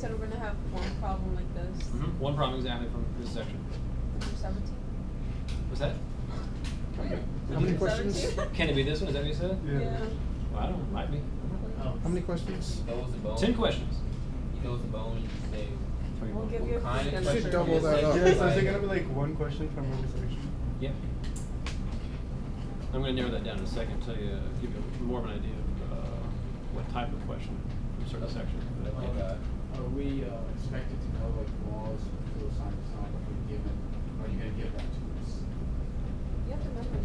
said we're gonna have one problem like this. One problem exactly from this section. Number 17. What's that? How many questions? Can it be this one? Is that what you said? Yeah. Well, I don't know. Might be. How many questions? 10 questions. Those bones, they We'll give you a kind of should double that up. Yeah, so is it gonna be like one question from every section? Yeah. I'm going to narrow that down in a second. Tell you, give you more of an idea of what type of question from certain sections. But, Are we expected to know like laws and those signs not given? Are you gonna give that to us? You have to remember.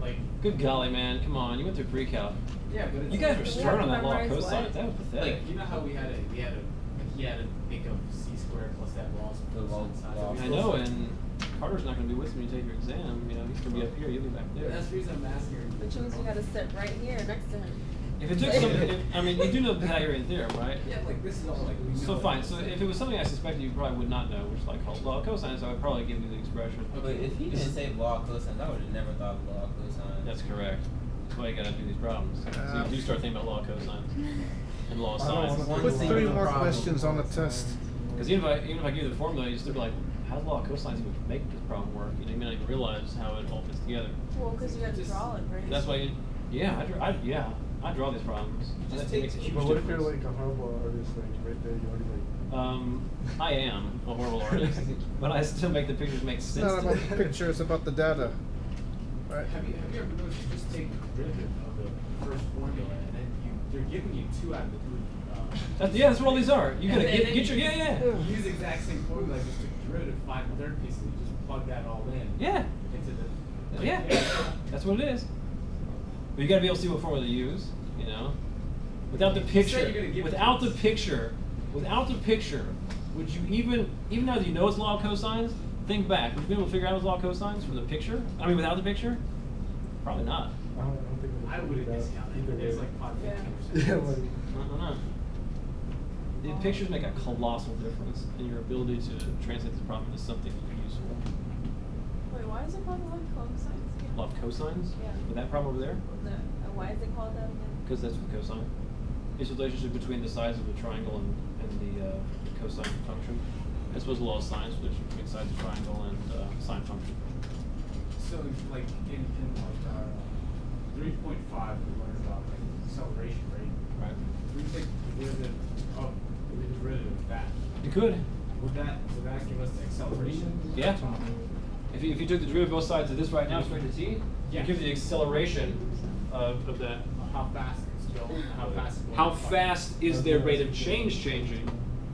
Like, good golly, man! Come on, you went through pre-calc. yeah, but it's You guys were We starting on have that law of to memorize cosine. what? That was pathetic. like you know how he had to think of c squared plus that laws The law- law. I know, and Carter's not going to be with you when you take your exam. You know, he's going to be up here. You'll be back there. That's the reason I'm asking. Which means you gotta sit right here next to him. If it took something, I mean, you do know Pythagorean theorem, right? Yeah, like this is all like we know. So fine. So if it was something I suspected you probably would not know, which is like called law of cosines, I would probably give you the expression. But if he didn't say law of cosines, I would have never thought of law of cosines. That's correct. That's why you got to do these problems. So you do start thinking about law of cosines and law of sines. Put 3 more questions on the test. Because even if I give you the formula, you still be like, how does law of cosines even make this problem work? You know, you may not even realize how it all fits together. Well, because you had to draw it, right? That's why I draw these problems. That makes a huge But what if you're difference. like a horrible artist, like right there, you already like. I am a horrible artist, but I still make the pictures make It's sense. not to about me. the picture, it's about the data. Right. Have you ever noticed you just take the derivative of the first formula and then they're giving you 2 out of the 3. That's what all these are. You gotta And then get your You use the exact same formula, just took the derivative 5 1/3 piece, and you just plug that all in. Yeah. Into the. Yeah, that's what it is. But you gotta be able to see what formula to use, you know. Without the picture, you're gonna give it without to the us. picture, would you even now that you know it's law of cosines, think back. Would you be able to figure out it's law of cosines from the picture? I mean, without the picture, probably not. I don't think it would I wouldn't figure it out discount either it. There's way. like 5 Yeah. Yeah, like. I don't know. The pictures make a colossal difference in your ability to translate this problem into something useful. Wait, why is it called law of cosines again? Law of cosines? Yeah. With that problem over there? Why is it called that again? Because that's the cosine. It's the relationship between the sides of the triangle and the cosine function. I suppose the law of sines, which is between sides of the triangle and sine function. So, like, in like 3.5, we learned about like acceleration rate. Right. We take the derivative of that. You could. Would that give us the acceleration? Yeah. If you took the derivative of both sides of this right now straight to t, Yeah. you give the acceleration of that. How fast it's going? How fast? It's going How fast is their rate of change changing?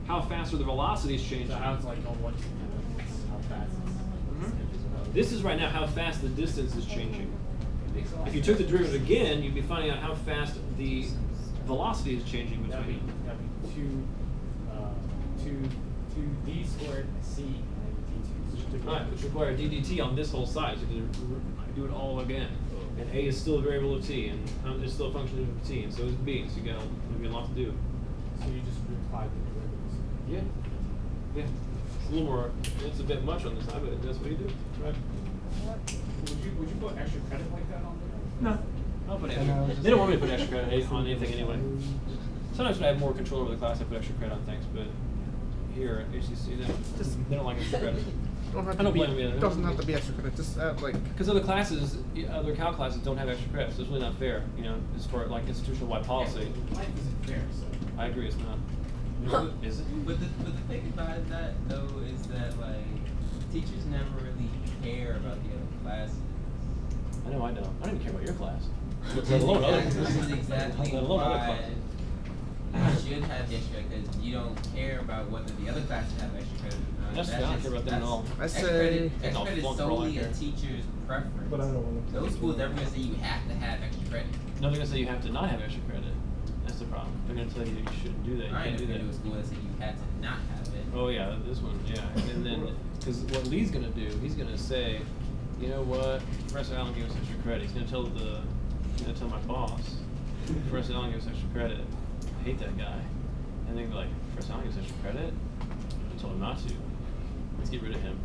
How fast are the velocities changing? So how it's like on what? How fast? This is right now how fast the distance is changing. If you took the derivative again, you'd be finding out how fast the velocity is changing That'd between. be 2 d squared c and d2. Right, which require ddt on this whole side, so you do it all again. And a is still a variable of t, and it's still a function of t, and so is b, so you got a lot to do. So you just reapplied the derivatives. Yeah. Yeah. It's a little more, it's a bit much on this side, but that's what you do. Right. Would you put extra credit like that on there? No. I'll put extra. They don't want me to put extra credit on anything anyway. Sometimes when I have more control over the class, I put extra credit on things, but here at HCC, they don't like extra credit. I don't blame them either. Doesn't have to be extra credit. Just add like. Because other classes, other calc classes don't have extra credits. So it's really not fair, you know, as for like institutional-wide policy. Yeah, life isn't fair, so. I agree, it's not. Is it? But the thing about that though is that like teachers never really care about the other classes. I know I don't. I don't even care about your class. Which Let is alone other exactly, classes. which is exactly Let alone other why classes. you should have the extra credit because you don't care about whether the other classes have extra credit or not. That's true, I don't care about them at all. I Extra say- credit, I'll extra credit is flunk for all I solely a care. teacher's preference. But I don't want to. Those schools never gonna say you have to have extra credit. No, they're gonna say you have to not have extra credit. That's the problem. They're gonna tell you you shouldn't do that. You I can't ain't do never that. been to a school that said you had to not have it. Oh yeah, this one, yeah. And then, because what Lee's gonna do, he's gonna say, you know what, Professor Allen gave us extra credit. He's gonna tell my boss, Professor Allen gave us extra credit. I hate that guy. And they'd be like, Professor Allen gives extra credit? I told him not to. Let's get rid of him.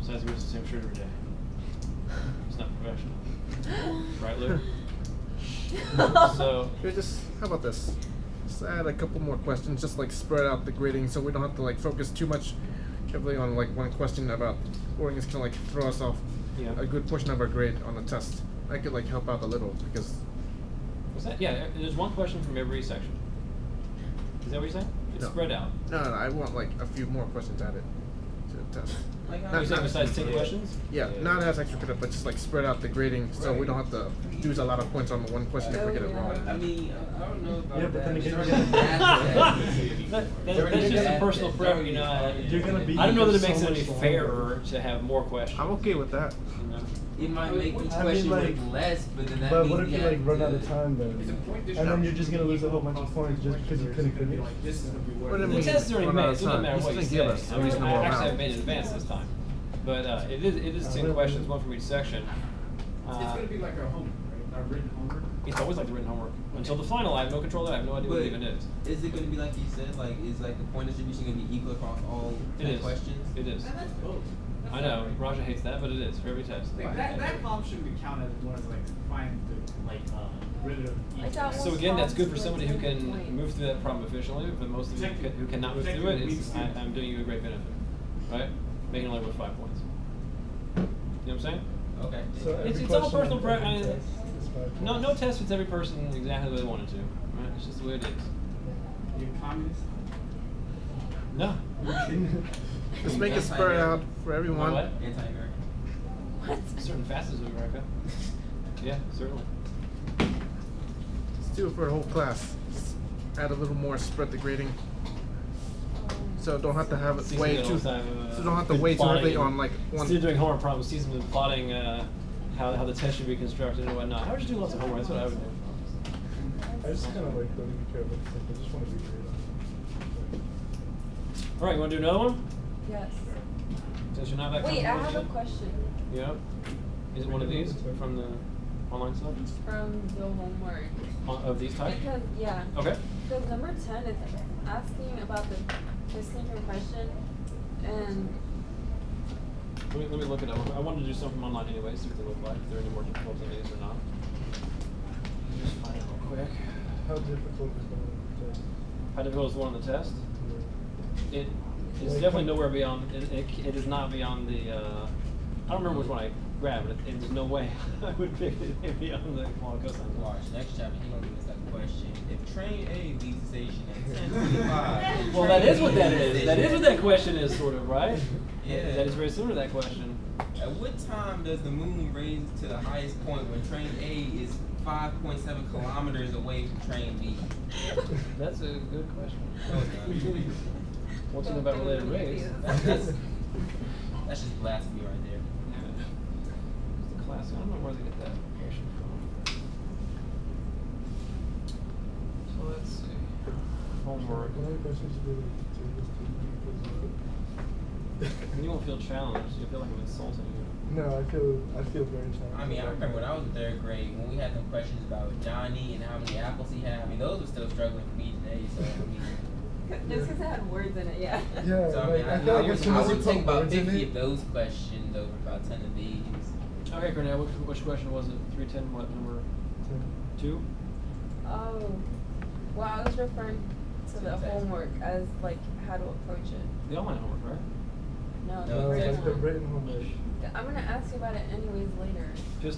Besides, he wears the same shirt every day. It's not professional. Right, Lou? So, Here, just how about this? Just add a couple more questions, just like spread out the grading, so we don't have to like focus too much heavily on like one question about scoring. Is gonna like throw us off Yeah. a good portion of our grade on the test. That could like help out a little because What's that? Yeah, there's one question from every section. Is that what you're saying? It's No. spread out. no, I want like a few more questions added to the test. Like how Are you saying not- besides 10 questions? Yeah, not as extra credit, but just like spread out the grading, so we don't have to use a lot of points on the one question if we get it wrong. I mean, I don't know about Yeah, but that. then again, You're you're gonna- That's just a personal preference, you know. You're gonna be I don't know that it so makes it much any longer. fairer to have more questions. I'm okay with that. You know? It might make each I mean, question like- look less, but then that But means what if we you have like run to- out of time then? It's a point And then distribution. you're just gonna lose a whole bunch of points just because you couldn't finish. Like, this is gonna be What what. do you The mean? test is already Run made, out so of it doesn't time. matter He's what you gonna say. give us a I mean, reasonable I actually amount. haven't made it in advance this time. But it is 10 questions, one from each section. It's gonna be like our homework, right? Our written homework. It's always like the written homework. Until the final, I have no control of that. I have no idea what it even is. Is it going to be like you said? Like, is like the point distribution going to be equal across all It 10 is. questions? It is. And that's both. I know, Raja hates that, but it is for every test. Like that column should be counted as one of like find the rid of each. I got So one again, that's good for sponsor somebody who with can 10 points. move through that problem efficiently, but most of you who cannot move through it, I'm doing you a great benefit, right? Making only worth 5 points. You know what I'm saying? Okay. So every It's all question personal on pre- every I mean, test is 5 No points. test fits every person exactly the way they want it to, right? It's just the way it is. You communist. No. Just make it spread out for everyone. What? Anti-American. What? Certain facets of America. Yeah, certainly. Let's do it for the whole class. Just add a little more, spread the grading. So don't have to have it Seems way like too. all the time, So don't have to weigh too plotting heavily and- on like one. Instead of doing homework problems, sees them plotting how the test should be constructed and whatnot. I would just do lots of homework. That's what I would do. I just kind of like don't even care about the test. I just want to be great on it. All right, you want to do another one? Yes. Since you're not that Wait, I comfortable have a with it? question Yeah. Is it one of these from the online stuff? from the homework. Of these type? Because, yeah. Okay. Because number 10 is asking about the piston compression and Let me look it up. I wanted to do some from online anyway, see what they look like, if they're any more difficult than these or not. Just find it real quick. How difficult is the test? How difficult is the one on the test? Yeah. It is definitely nowhere beyond. It is not beyond the. I don't remember which one I grabbed, but there's no way I would pick it beyond the long cosine. Watch, next chapter, he's going to give us that question. If train A leaves the station at 10:25, Well, that is what that is. That is what that question is, sort of, right? Yeah. That is very similar to that question. At what time does the moon raise to the highest point when train A is 5.7 kilometers away from train B? That's a good question. No, it's not. What's it about related race? That's just blasphemy right there. It's the class. I don't know where they get that question from. So let's see. Homework. One of the questions you really do is And you won't feel challenged. You'll feel like I'm insulting you. No, I feel very challenged. I mean, I remember when I was in 3rd grade when we had some questions about Johnny and how many apples he had. I mean, those were still struggling for me today. So I mean, just because it had words in it, yeah. Yeah, so I like, mean, I feel like as soon I as you would put take about words in 50 it, of those questions over about 10 of these. Okay, Cornell, which question was it? 310, what number? 2? Oh, well, I was referring to the homework as like how to approach it. The online homework, right? No, No, the it's written like the one. written homework. I'm gonna ask you about it anyways later. Just